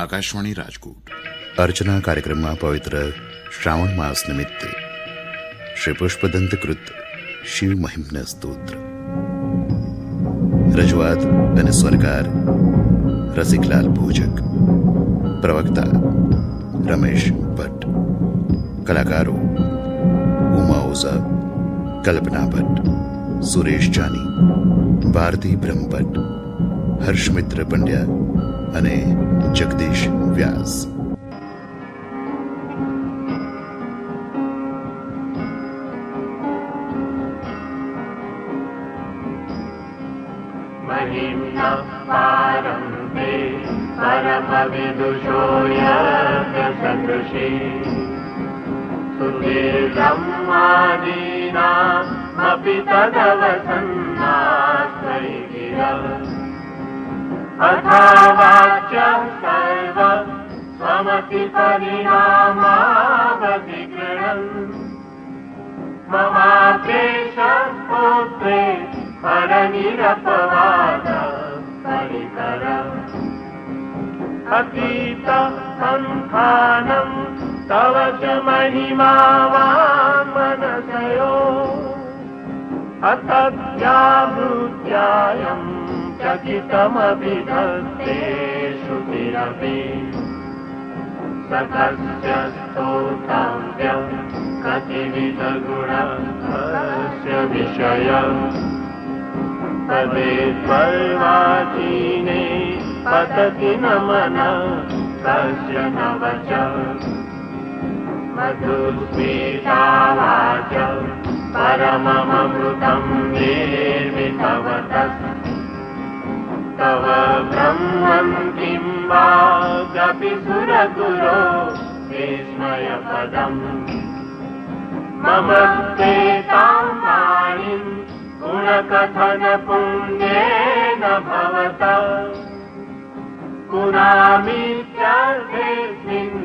આકાશવાણી રાજકોટ. અર્ચના કાર્યક્રમમાં પવિત્ર શ્રાવણ માસ નિમિત્તે શ્રી પુષ્પદંત કૃત શિવ મહિમ્ન સ્તોત્ર. રજૂઆત અને સ્વરકાર રસિકલાલ ભોજક. પ્રવક્તા રમેશ ભટ્ટ. કલાકારો ઉમા ઓઝા, કલ્પના ભટ્ટ, સુરેશ જાની, ભારતી બ્રહ્મભટ્ટ, હર્ષમિત્ર પંડ્યા અને જગદીશ વ્યાસ. પરમ વિદુષો સદૃશી સુધીર્બ્રહ્માદીના અપિ તદવસન્નાસ્તૈ ગિરઃ અથાવાચ્ય સર્વ સ્વમતિ પરિણામાવધિગૃણં મમાપેશ સ્તોત્રે હરનિરપવાદ પરિકર અતીત સંસ્થાનમ તવ ચ મહિમાવાન મનસયો અતવ્યાવૃત્યાયમ ચકિતમભિધત્તે શ્રુતિરપિ સકસ્ય સ્તોતવ્ય કતિવિધ ગુણસ્ય વિષય તદેત્વર્વાચીને પતતિ ન મન તસ્ય ન વચ મધુસ્મિતાવાચ પરમમૃતં નિર્મિતવતઃ તવ બ્રહ્મં કિં વાગપી સુરગુરો વિસ્મયપદં મમ સ્વેતાં વાણીં ગુણકથન પુણ્યેન ભવતઃ પુરામિત્યર્થેऽસ્મિन्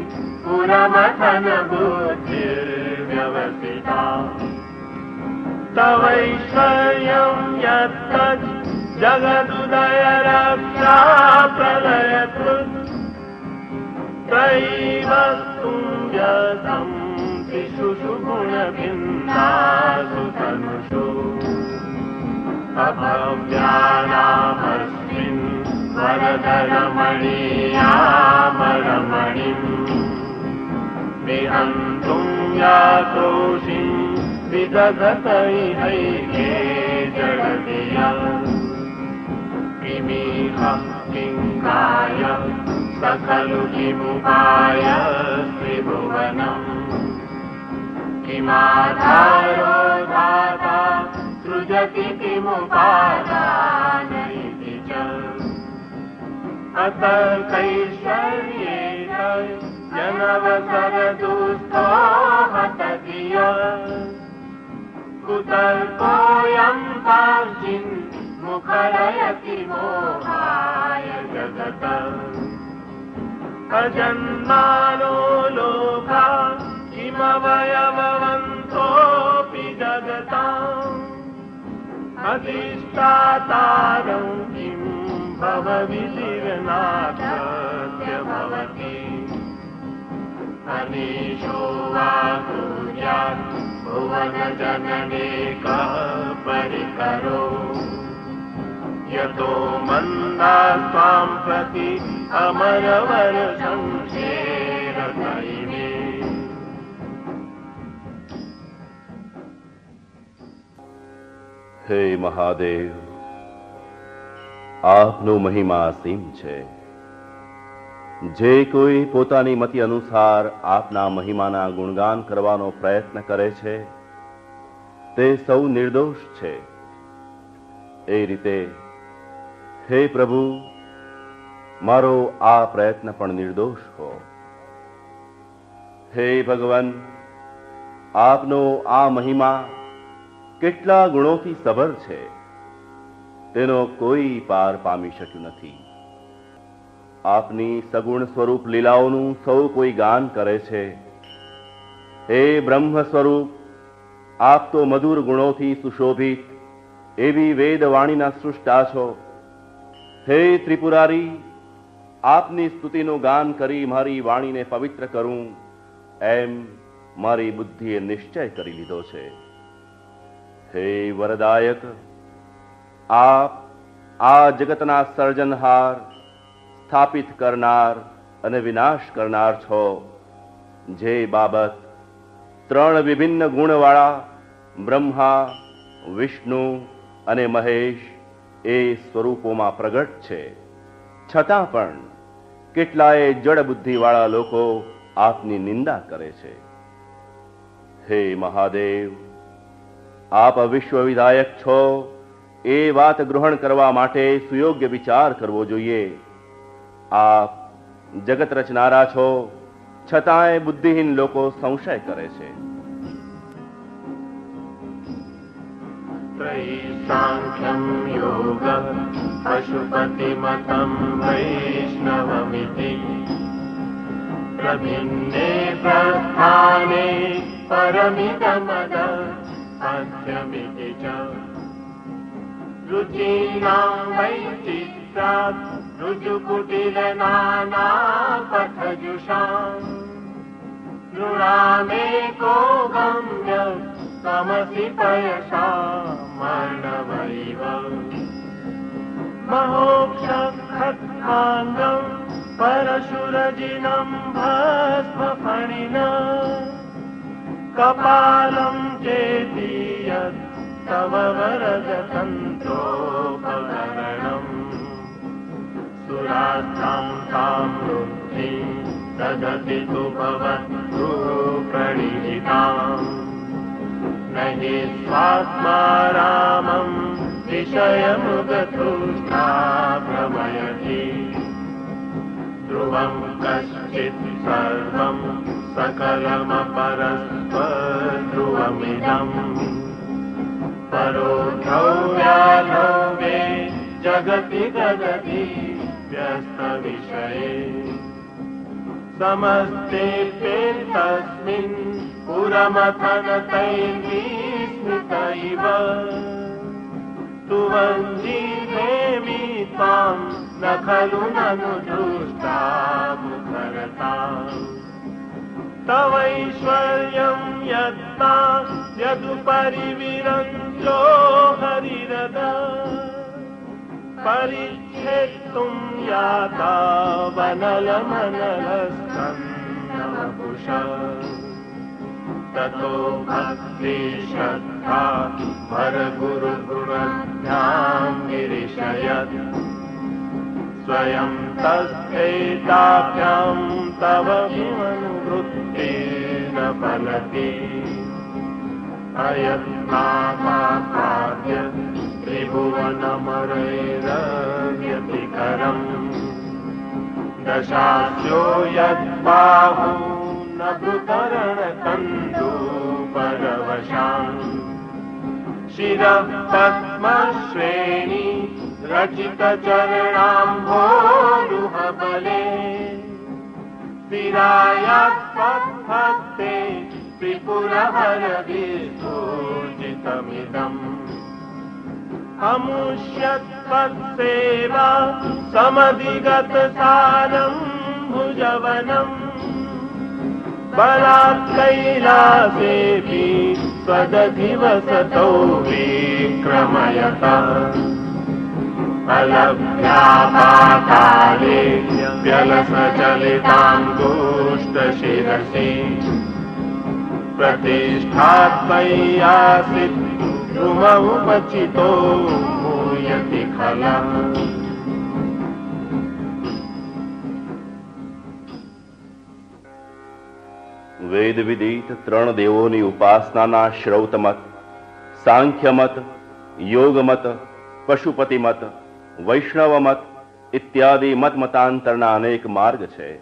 પુરમથન બુદ્ધિર્વ્યવસિતા તવૈશ્વર્યં યત્તદ્ જગદુદય રક્ષા પ્રલયકૃત ત્વયૈવસ્તું વ્યસં ત્રિષુ ગુણભિન્નાસુ તનુષુ અભવ્યાનામસ્મિन् વરદરમણીયામરમણીં વિહન્તું યાતોષિં વિદધતૈહૈકે જગતિય કિમિહ કિંકાય સખલુ કિમુપાય ત્રિભુવનમ કિમાધારો દાતા સૃજતિ કિમુપાદાનૈતિ ચ અતર્કૈશ્વર્યેન જનવસર દુઃખો હતધિય કુતર્કોऽયં પાર્જિન મુખરયતિ મોહાય જગત અજન્માનો લોકા કિમવયવવંતોऽપि જગતાં અધિષ્ઠાતારં કિં ભવવિધિર્નાથ્ય ભવતિ અનીશો વા કુર્યાत् ભુવનજનનેકઃ પરિકરો યતો મંદા સ્વાં પ્રતિ અમરવર સંશેરતૈમે. હે મહાદેવ, આપનો મહિમા અસીમ છે. જે કોઈ પોતાની મતિ અનુસાર આપના મહિમાના ગુણગાન કરવાનો પ્રયત્ન કરે છે તે સૌ નિર્દોષ છે. એ રીતે હે પ્રભુ, મારો આ પ્રયત્ન પણ નિર્દોષ હો. હે ભગવાન, આપનો આ મહિમા કેટલા ગુણોથી સભર છે તેનો કોઈ પાર પામી શક્યું નથી. આપની સગુણ સ્વરૂપ લીલાઓનું સૌ કોઈ ગાન કરે છે. હે બ્રહ્મ સ્વરૂપ, આપ તો મધુર ગુણોથી સુશોભિત એવી વેદવાણીના સૃષ્ટા છો. હે ત્રિપુરારી, આપની સ્તુતિનું ગાન કરી મારી વાણીને પવિત્ર કરું, એમ મારી બુદ્ધિએ નિશ્ચય કરી લીધો છે. હે વરદાયક, આપ આ જગતના સર્જનહાર, સ્થાપિત કરનાર અને વિનાશ કરનાર છો. જે બાબત ત્રણ વિભિન્ન ગુણવાળા બ્રહ્મા, વિષ્ણુ અને મહેશ એ સ્વરૂપોમાં પ્રગટ છે, છતાં પણ કેટલાય જડ બુદ્ધિવાળા લોકો આપની નિંદા કરે છે. હે મહાદેવ, આપ વિશ્વ વિધાયક છો એ વાત ગ્રહણ કરવા માટે સુયોગ્ય વિચાર કરવો જોઈએ. આપ જગત રચનારા છો, છતાંય બુદ્ધિહીન લોકો સંશય કરે છે. સાંખ્યમ યોગ પશુપતિમતમ વૈષ્ણવમિતિ પ્રભિન્ને પ્રસ્થાને પરમિતમદ પથ્યમિતિ ચ રુચિનાં વૈચિત્રાत् ऋजुकुटिलनानापथजुषाम् नृणामेको गम्य तमसि पयसामर्णवैव महोक्षखत्माङ्गम् परशुरजिनं भस्मफणिना कपालं चेति यत् तव वरदतन्त्रोपकरणम् सुरात्रां तां वृद्धिं ददति तु भवतु प्रणिहिताम् न हि स्वात्मा रामं विषयमुगतुष्टा भ्रमयति ध्रुवं कश्चित् सर्वं सकलमपरस्त्वध्रुवमिदम् परो ध्रुव्यालोके जगति ददति व्यस्तविषये समस्तेऽप्येतस्मिन् पुरमथनतैर्विस्मृतैव तु वञ्चितेमि त्वां न खलु ननु दृष्टा मुखरता तवैश्वर्यं यत्ता यदुपरि विरञ्जो हरिरद परिच्छेत्तुं याता वनलमनलस्कन्धवपुष ततो भक्ति श्रद्धा भरगुरुगुणध्यां गिरिशयत् स्वयं तस्थैताभ्यां तव किमनुवृत्तिर्न फलति अयत्नापाद्य त्रिभुवनमरैरव्यतिकरम् दशास्यो यद्बाहु न भृतरणकन्दूपरवशान् शिरः पद्मश्रेणी रचितचरणाम्भोरुहबले स्थिरायात्पद्भक्ते त्रिपुरहरविस्फूर्जितमिदम् अमुष्यत्वत्सेवा समधिगतसारं भुजवनम् बलात् कैलासेऽपि स्वदधिवसतो विक्रमयत अलभ्या पाताले व्यलसचलितां दुष्टशिरसि प्रतिष्ठात्मय्यासीत् ध्रुवमुपचितो भूयति खलः વેદ વિદિત ત્રણ દેવોની ઉપાસનાના શ્રૌતમત, સાંખ્યમત, યોગમત, પશુપતિમત, વૈષ્ણવમત ઇત્યાદિ મતમતાંતરના અનેક માર્ગ છે.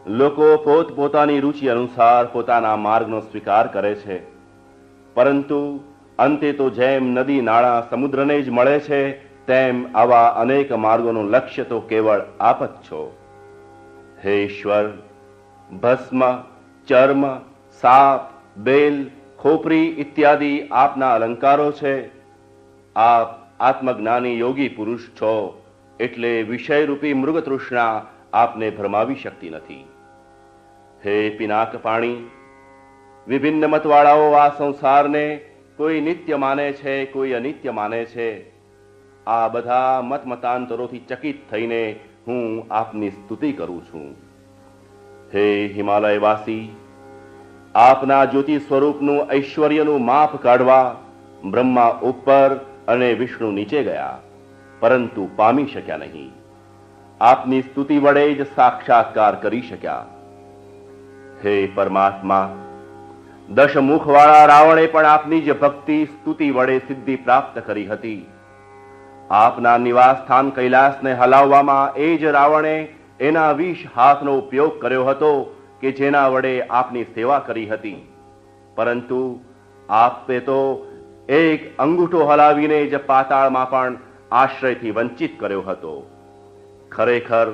લોકો પોતપોતાની રુચિ અનુસાર પોતાના માર્ગનો સ્વીકાર કરે છે, પરંતુ અંતે તો જેમ નદી નાળા સમુદ્રને જ મળે છે, તેમ આવા અનેક માર્ગોનું લક્ષ્ય તો કેવળ આપ જ છો. હે ઈશ્વર, ભસ્મ, ચર્મ, સાપ, બેલ, ખોપરી ઇત્યાદિ આપના અલંકારો છે. આપ આત્મજ્ઞાની યોગી પુરુષ છો, એટલે વિષયરૂપી મૃગતૃષ્ણા આપને ભરમાવી શકતી નથી. હે પિનાક પાણી, વિભિન્ન મતવાળાઓ આ સંસારને કોઈ નિત્ય માને છે, કોઈ અનિત્ય માને છે. આ બધા મતમતાંતરોથી ચકિત થઈને હું આપની સ્તુતિ કરું છું. હે હિમાલયવાસી, આપના જ્યોતિ સ્વરૂપનું ઐશ્વર્યનું માપ કાઢવા બ્રહ્મા ઉપર અને વિષ્ણુ નીચે ગયા, પરંતુ પામી શક્યા નહીં. આપની સ્તુતિ વડે જ સાક્ષાત્કાર કરી શક્યા. હે પરમાત્મા, દશમુખવાળા રાવણે પણ આપની જ ભક્તિ સ્તુતિ વડે સિદ્ધિ પ્રાપ્ત કરી હતી. આપના નિવાસ સ્થાન કૈલાસને હલાવવામાં એ જ રાવણે એના 20 હાથનો ઉપયોગ કર્યો હતો કે જેના વડે આપની સેવા કરી હતી. પરંતુ આપે તો એક અંગૂઠો હલાવીને જ પાતાળમાં પણ આશ્રયથી વંચિત કર્યો હતો. ખરેખર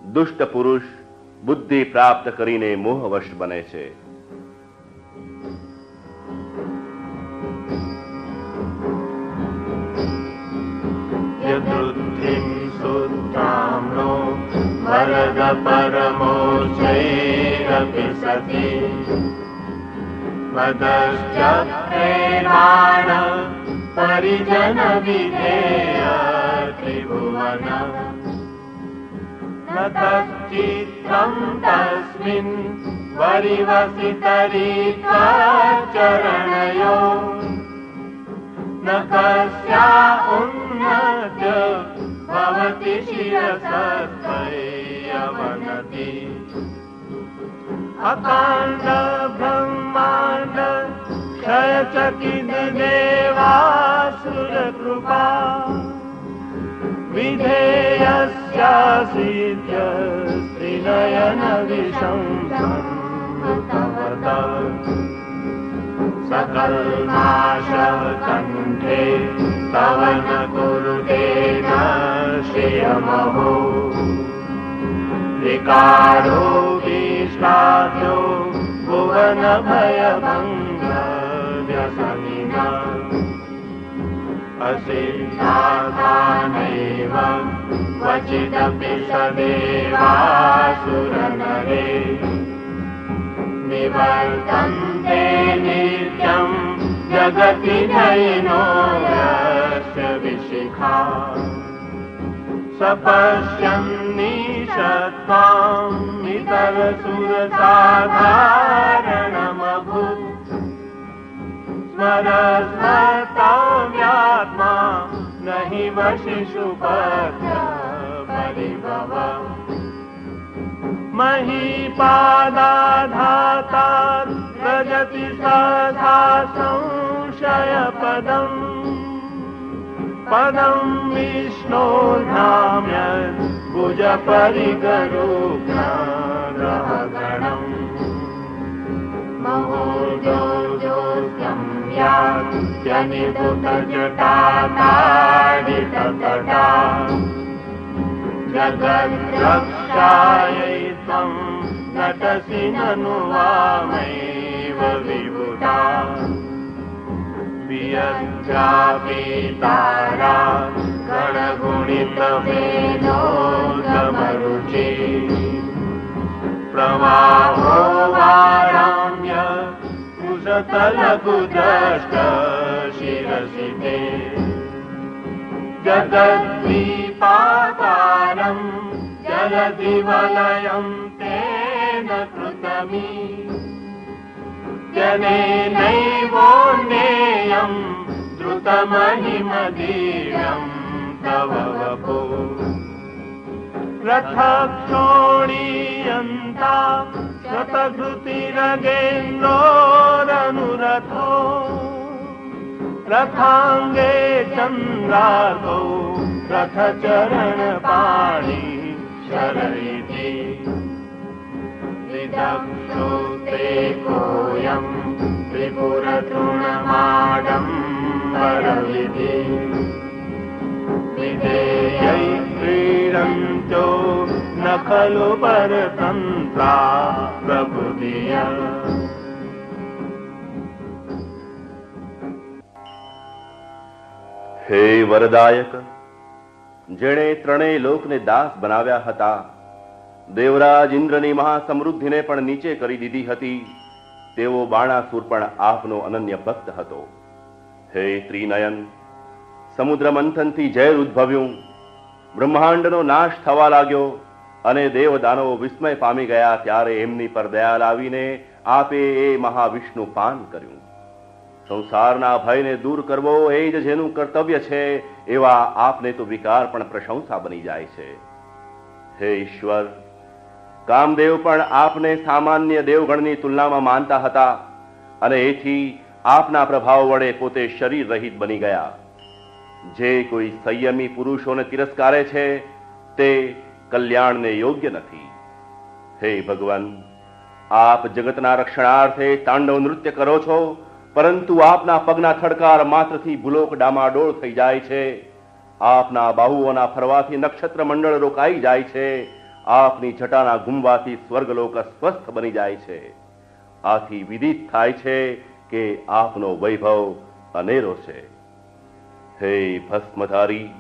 દુષ્ટ પુરુષ બુદ્ધિ પ્રાપ્ત કરીને મોહવશ બને છે. યદૃદ્ધિમ સુત્રામ્નો વરદ પરમોચૈરપિ સતી વદશ્ચ પ્રેમાણ પરિજન વિધેય ત્રિભુવન ન તચ્ચિત્રં તસ્મિન વરિવસિતરીત્વચરણયો ન કસ્યા ઉન્નત્ય ભવતિ શિરસત્વયવનતિ અકાંડ બ્રહ્માંડ ક્ષયચકિત દેવાસુર કૃપા વિધેયસ્યાસિત્ય સ્ત્રીનયન વિશંસંતવત सकलनाश कंठे तव न कुरुते न श्रियमहो विकारो विश्वाद्यो भुवन भयभंग व्यसनिना असिद्धानैव क्वचिदपि सदेवासुरनरे निवर्तन्ते नित्यं जगति नयनो यस्य विशिखा सपश्यन्निशत्वां नितरसुरसाधारणमभूत् स्मरस्मर्तव्यात्मा नहि वशिषुपत्र परिभव महीपादाधाता व्रजति सहसा संशयपदम् पदं विष्णोर्धाम्यत् भुजपरिगरुग्रहगणम् महोर्जोऽस्यं यात्यनिपुतजटाताडिततटा जगद्रक्षायै त्वं नटसि ननु वामैव विभुता वियज्ञापितारा गणगुणितवेदोदमरुचि प्रवाहो वाराम्य कुशतलकुदष्ट शिरसि ते जगद्दीपाकारं जलधिवलयं तेन कृतमी जनेनैवोन्नेयं द्रुतमहिमदीर्यं तव वपो रथक्षोणीयन्ता शतधृतिरगेन्द्रोरनुरथो रथांगे चंद्रार्कौ रथचरणपाणि शरयति विदक्षोते कोऽयं त्रिपुरतृणमाडम्बरविधि विधेयै क्रीडन्तो न खलु परतन्त्रा प्रबुधिया હે વરદાયક, જેણે ત્રણેય લોકને દાસ બનાવ્યા હતા દેવરાજ ઇન્દ્રની મહાસમૃદ્ધિને પણ નીચે કરી દીધી હતી તેવો બાણાસુર પણ આપનો અનન્ય ભક્ત હતો. હે ત્રિનયન, સમુદ્ર મંથનથી ઝેર ઉદ્ભવ્યું, બ્રહ્માંડનો નાશ થવા લાગ્યો અને દેવ દાનવો વિસ્મય પામી ગયા, ત્યારે એમની પર દયા લાવીને આપે એ મહાવિષ્ણુ પાન કર્યું. સંસારના ભયને દૂર કરવો એ જ જેનું કર્તવ્ય છે, એવા આપને તો વિકાર પણ પ્રશંસા બની જાય છે. હે ઈશ્વર, કામદેવ પણ આપને સામાન્ય દેવગણની તુલનામાં માનતા હતા અને એથી આપના પ્રભાવ વડે પોતે શરીર રહિત બની ગયા. જે કોઈ સંયમી પુરુષોને તિરસ્કારે છે તે કલ્યાણને યોગ્ય નથી. હે ભગવાન, આપ જગતના રક્ષણાર્થે તાંડવ નૃત્ય કરો છો, પરંતુ આપના પગના થડકાર માત્રથી ભૂલોક ડામાડોળ થઈ જાય છે. આપના બાહુઓના ફરવાથી નક્ષત્ર મંડળ રોકાઈ જાય છે. આપની જટાના ઘૂમવાથી સ્વર્ગલોક અસ્વસ્થ બની જાય છે. આથી વિદિત થાય છે કે આપનો વૈભવ અનેરો છે. હે ભસ્મધારી,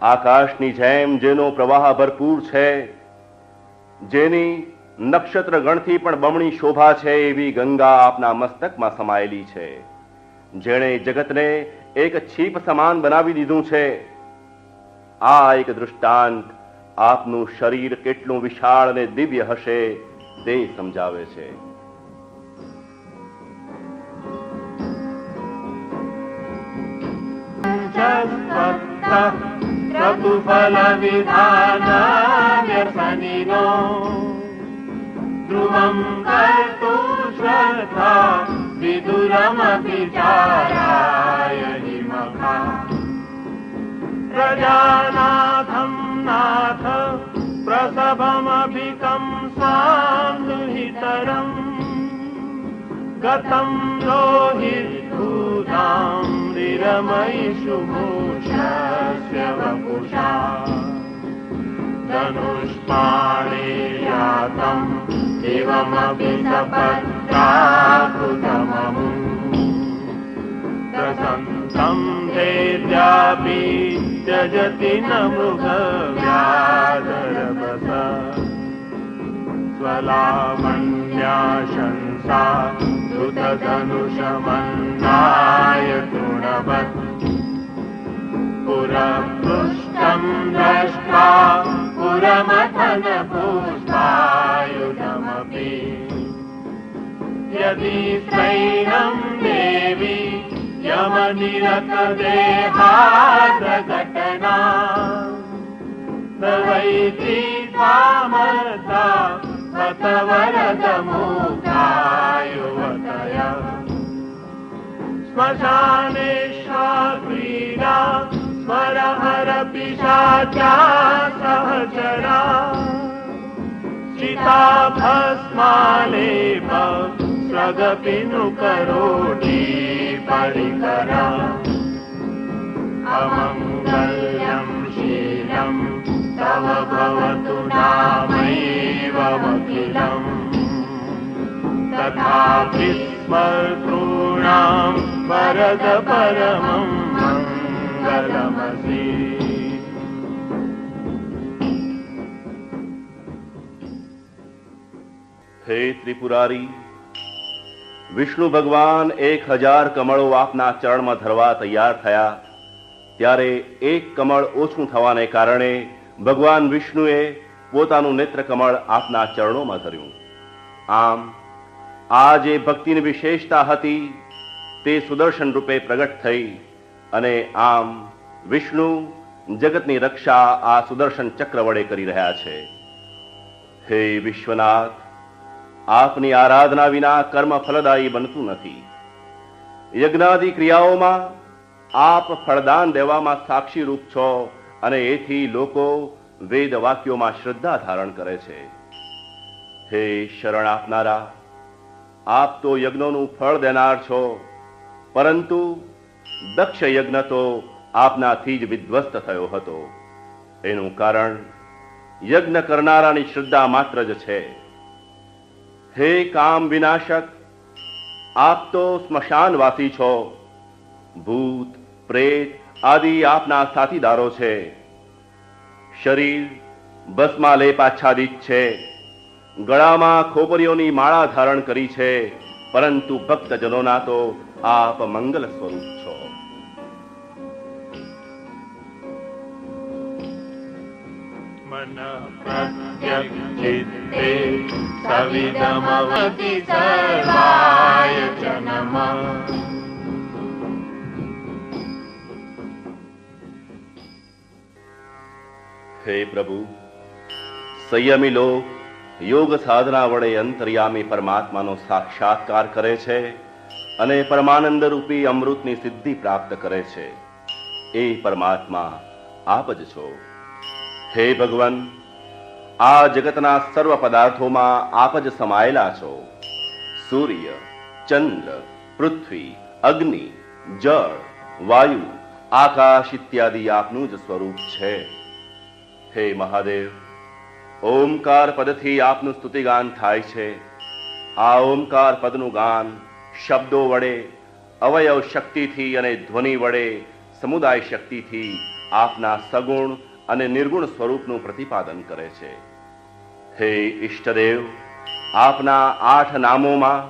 આકાશની જેમ જેનો પ્રવાહ ભરપૂર છે, જેની નક્ષત્ર ગણથી પણ બમણી શોભા છે, એવી ગંગા આપના મસ્તકમાં સમાયેલી છે. જેણે જગતને એક છીપ સમાન બનાવી દીધું છે. આ એક દૃષ્ટાંત આપનું શરીર કેટલું વિશાળ અને દિવ્ય હશે તે સમજાવે છે. क्रतुफल विधान व्यसनिनो ध्रुवं कर्तु श्रद्धा विदुरमपि चाराय हिमखा प्रजानाथं नाथ प्रसभमभिकं स्वान्दुहितरम् गतं लोहितभूतां निरमयि शुभूषस्य वपुषा धनुष्पाणे यातम् एवमपि सपत्राकृतममुम् प्रसन्तं भेद्यापि त्यजति न मृगव्याधरवस स्वलावण्याशंसा धृतधनुषमन्नाय तृणवत् पुरपृष्ठं दृष्ट्वा पुरमथन पुष्पायुधमपि यदि सैनं देवी यमनिरतदेहाद्रघटना तवैति त्वामर्था ततवरदमुखायुवतया श्मशानेश्वा क्रीडा स्मरहर पिशाचा सहचरा चिता भस्मालेप स्वगपिनुकरोटी परिकरा अमङ्गल्यं शीलं तव भवतु नामैवमखिलम् तथापि स्मर्तॄणां वरद परमं मङ्गलमसि. હે ત્રિપુરારી, વિષ્ણુ ભગવાન 1000 કમળો આપના ચરણમાં ધરવા તૈયાર થયા, ત્યારે એક કમળ ઓછું થવાને કારણે ભગવાન વિષ્ણુએ પોતાનું નેત્ર કમળ આપના ચરણોમાં ધર્યું. આમ આ જે ભક્તિની વિશેષતા હતી તે સુદર્શન રૂપે પ્રગટ થઈ અને આમ વિષ્ણુ જગતની રક્ષા આ સુદર્શન ચક્ર વડે કરી રહ્યા છે. હે વિશ્વનાથ, આપની આરાધના વિના કર્મ ફલદાયી બનતું નથી. યજ્ઞાદિ ક્રિયાઓમાં આપ ફળદાન દેવામાં સાક્ષી રૂપ છો અને એથી લોકો વેદ વાક્યોમાં શ્રદ્ધા ધારણ કરે છે. હે શરણ આપનારા, આપ તો યજ્ઞોનું ફળ દેનાર છો, પરંતુ દક્ષ યજ્ઞ તો આપનાથી જ વિધ્વસ્ત થયો હતો. એનું કારણ યજ્ઞ કરનારાની શ્રદ્ધા માત્ર જ છે. હે કામ વિનાશક, આપ તો સ્મશાનવાસી છો. ભૂત પ્રેત આદિ આપના સાથીદારો છે. શરીર ભસ્માલેપ આચ્છાદિત છે, ગળામાં ખોપરીઓની માળા ધારણ કરી છે, પરંતુ ભક્તજનોના તો આપ મંગલ સ્વરૂપ છો. મન પ્રત્યક્ષિત્તે સવિદમવતિ સર્વાય જનમ. હે પ્રભુ, સંયમી લોક યોગ સાધના વડે અંતર્યામી પરમાત્માનો સાક્ષાત્કાર કરે છે અને પરમાનંદ રૂપી અમૃતની સિદ્ધિ પ્રાપ્ત કરે છે. એ પરમાત્મા આપ જ છો. હે ભગવાન, આ જગતના સર્વ પદાર્થોમાં આપ જ સમાયેલા છો. સૂર્ય, ચંદ્ર, પૃથ્વી, અગ્નિ, જળ, વાયુ, આકાશ ઇત્યાદિ આપનું જ સ્વરૂપ છે. હે મહાદેવ, ઓમકાર પદથી આપનું સ્તુતિગાન થાય છે. આ ઓમકાર પદનું ગાન શબ્દો વડે, અવયવ શક્તિથી અને ધ્વનિ વડે, સમુદાય શક્તિથી આપના સગુણ અને નિર્ગુણ સ્વરૂપનું પ્રતિપાદન કરે છે. હે ઈષ્ટદેવ, આપના 8 નામોમાં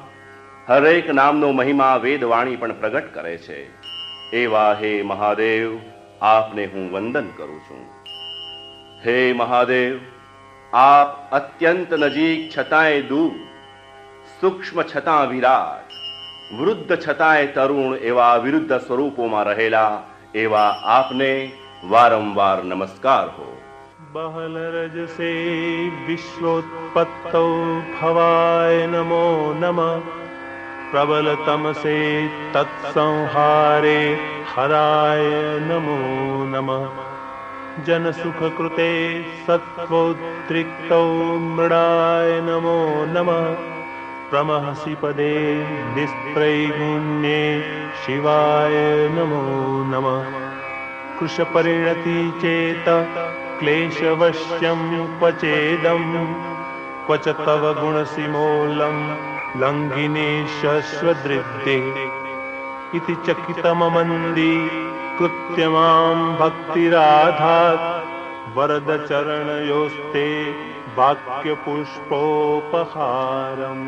હરેક નામનો મહિમા વેદવાણી પણ પ્રગટ કરે છે. એવા હે મહાદેવ, આપને હું વંદન કરું છું. હે મહાદેવ, આપ અત્યંત નજીક છતાંય દૂર, સૂક્ષ્મ છતાં વિરાટ, વૃદ્ધ છતાંય તરુણ એવા વિરુદ્ધ સ્વરૂપોમાં રહેલા એવા આપને વારંવાર નમસ્કાર હો. બહલ રજસે વિશ્વોત્પત્તૌ ભવાય નમો નમઃ. પ્રબલ તમસે તત્સંહારે હરાય નમો નમઃ. જન સુખ કૃતે સત્વોદ્રિક્તૌ મૃડાય નમો નમઃ. પ્રમહસી પદે નિસ્ત્રૈગુણ્યે શિવાય નમો નમઃ. કૃશ પરિણતિ ચેત ક્લેશવશ્યમ ક્વચેદમ. ક્વચ તવ ગુણસિમોલમ લંઘિનેશસ્વદૃદ્ધે. ઇતિ ચકિતમમંદી કૃત્યમામ ભક્તિરાધાત. વરદ ચરણયોસ્તે વાક્ય પુષ્પોપહારમ.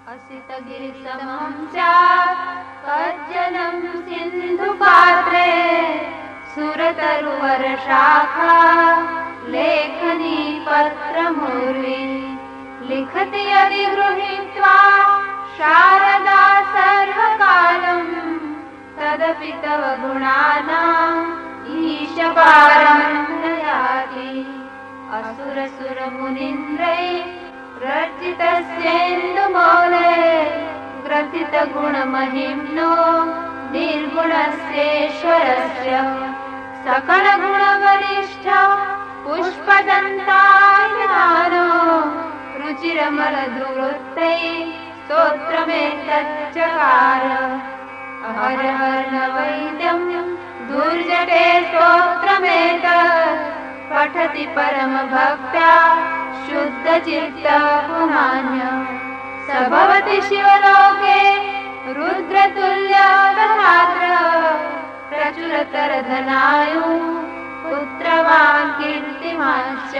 અસિત ગિરિસમં ચાકજ્જનમ સિંધુ પાત્રે. સુરતરુવર શાખા લેખની પત્ર મૂર્વી. લિખતિ અધિગૃહીત્વા શારદા સર્વકાલમ. તદપિ તવ ગુણાનાં ઈશ પારં ન યાતિ. અસુર સુર મુનિન્દ્રૈ રચિતસ્યેन्दुमौले. ગ્રથિત ગુણ મહિમ્નો નિર્ગુણસ્યેશ્વરસ્ય. સકલ ગુણ વરિષ્ઠ પુષ્પદંતાયમાનો. રુચિરમલ ધૃવૃત્તૈ स्तोत्रमेतच्चकार. हर हर न वैद्यं दुर्जटे स्तोत्रमेत. पठति परम भक्त्या शुद्ध चित्त पुनान्य. स भवति शिवलोके रुद्रतुल्य तथात्र. प्रचुरतर धनायु पुत्रवान् कीर्तिमांश्च.